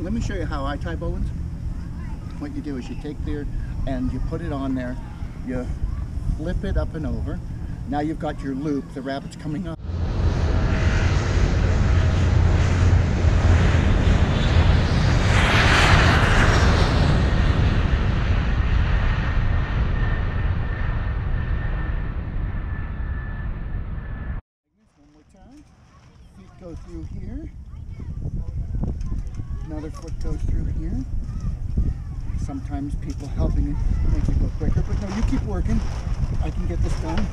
let me show you how I tie bowlines. What you do is you take there and you put it on there, you flip it up and over. Now you've got your loop, the rabbit's coming up. One more time. Feet go through here. Another foot goes through here. Sometimes people helping it makes it go quicker, but no, you keep working. I can get this done.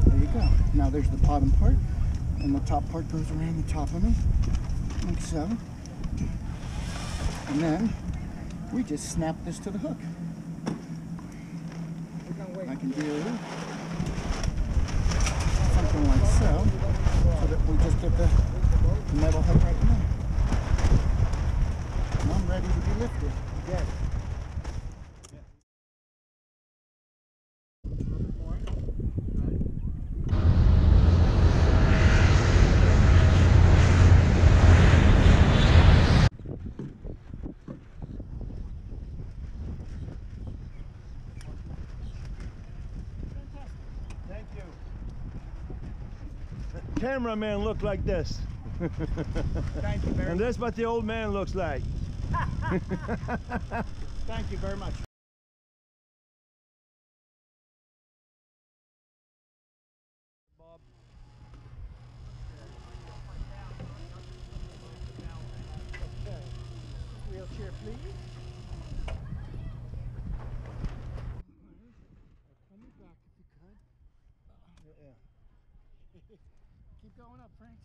There you go. Now there's the bottom part, and the top part goes around the top of me, like so. And then we just snap this to the hook. I can do something like so that we just get the metal hook right in there. And I'm ready to be lifted. Good. Thank you. The cameraman looked like this. Thank you very much. And that's what the old man looks like. Thank you very much. Bob. Okay. Wheelchair, please. Coming back if you could. Yeah. Keep going up, Frank.